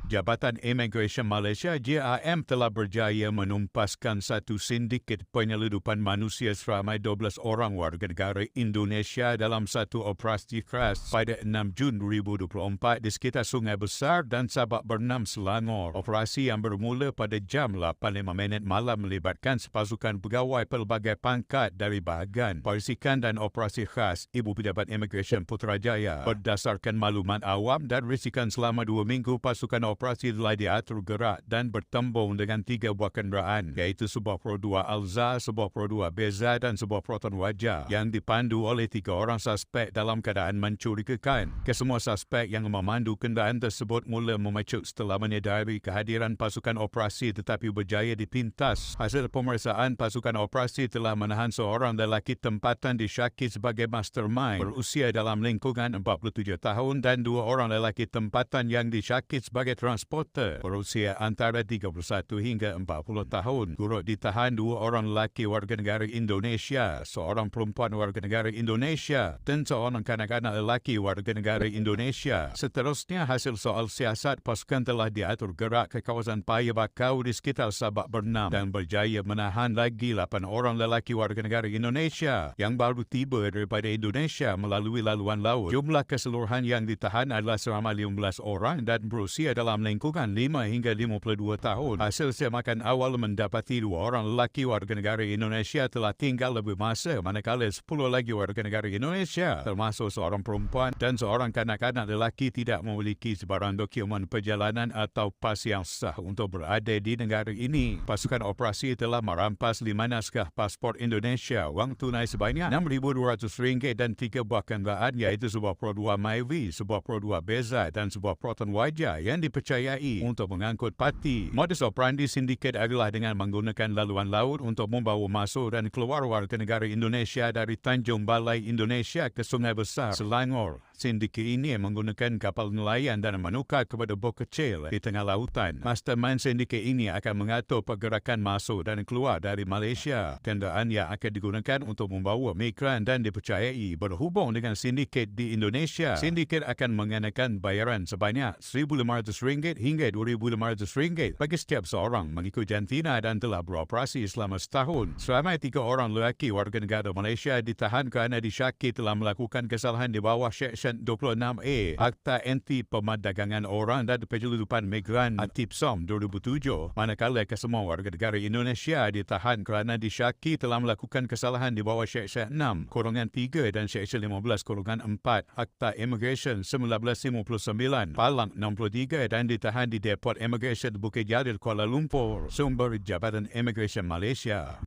Jabatan Imigresen Malaysia JIM telah berjaya menumpaskan satu sindiket penyeludupan manusia seramai 12 orang warga negara Indonesia dalam satu operasi khas pada 6 Jun 2024 di sekitar Sungai Besar dan Sabak Bernam, Selangor. Operasi yang bermula pada jam 8.05 malam melibatkan sepasukan pegawai pelbagai pangkat dari bahagian Persikan dan Operasi Khas Ibu Pejabat Imigresen Putrajaya. Berdasarkan maklumat awam dan risikan selama 2 minggu, pasukan operasi telah diatur gerak dan bertembung dengan 3 buah kenderaan, iaitu sebuah Pro 2 Alza, sebuah Pro 2 Beza dan sebuah Proton Wajah yang dipandu oleh 3 orang suspek dalam keadaan mencurigakan. Kesemua suspek yang memandu kenderaan tersebut mula memecut setelah menyedari kehadiran pasukan operasi tetapi berjaya dipintas. Hasil pemeriksaan, pasukan operasi telah menahan seorang lelaki tempatan disyaki sebagai mastermind berusia dalam lingkungan 47 tahun dan 2 orang lelaki tempatan yang disyaki sebagai transporter berusia antara 31 hingga 40 tahun. Turut ditahan 2 orang lelaki warga negara Indonesia, seorang perempuan warga negara Indonesia dan seorang kanak-kanak lelaki warga negara Indonesia. Seterusnya, hasil soal siasat, pasukan telah diatur gerak ke kawasan Paya Bakau di sekitar Sabak Bernam dan berjaya menahan lagi 8 orang lelaki warga negara Indonesia yang baru tiba daripada Indonesia melalui laluan laut. Jumlah keseluruhan yang ditahan adalah seramai 15 orang dan berusia dalam lingkungan 5 hingga 52 tahun. Hasil semakan awal mendapati 2 orang lelaki warga negara Indonesia telah tinggal lebih masa, manakala 10 lagi warga negara Indonesia termasuk seorang perempuan dan seorang kanak-kanak lelaki tidak memiliki sebarang dokumen perjalanan atau pas yang sah untuk berada di negara ini. Pasukan operasi telah merampas 5 naskah pasport Indonesia, wang tunai sebanyak RM6,200 dan 3 buah kenderaan, iaitu sebuah Pro 2 Myvi, sebuah Pro 2 Beza dan sebuah Proton Wajah yang dipercayai untuk mengangkut parti. Modus operandi sindiket adalah dengan menggunakan laluan laut untuk membawa masuk dan keluar warga negara Indonesia dari Tanjung Balai, Indonesia ke Sungai Besar, Selangor. Sindiket ini menggunakan kapal nelayan dan menukar kepada bot kecil di tengah lautan. Mastermind sindiket ini akan mengatur pergerakan masuk dan keluar dari Malaysia. Kenderaan yang akan digunakan untuk membawa migran dan dipercayai berhubung dengan sindiket di Indonesia. Sindiket akan mengenakan bayaran sebanyak RM1,500 hingga RM2,500 bagi setiap seorang mengikut jantina dan telah beroperasi selama setahun. Seramai 3 orang lelaki warga negara Malaysia ditahan kerana disyaki telah melakukan kesalahan di bawah Seksyen 26A Akta Anti Pemadagangan Orang dan Penyeludupan Migran (ATIPSOM) 2007, manakala kesemua warga negara Indonesia ditahan kerana disyaki telah melakukan kesalahan di bawah Seksyen 6/3 dan Seksyen 15/4 Akta Imigresen 1959 Palang 63 dan ditahan di Depot Imigresen Bukit Jalil, Kuala Lumpur. Sumber Jabatan Imigresen Malaysia.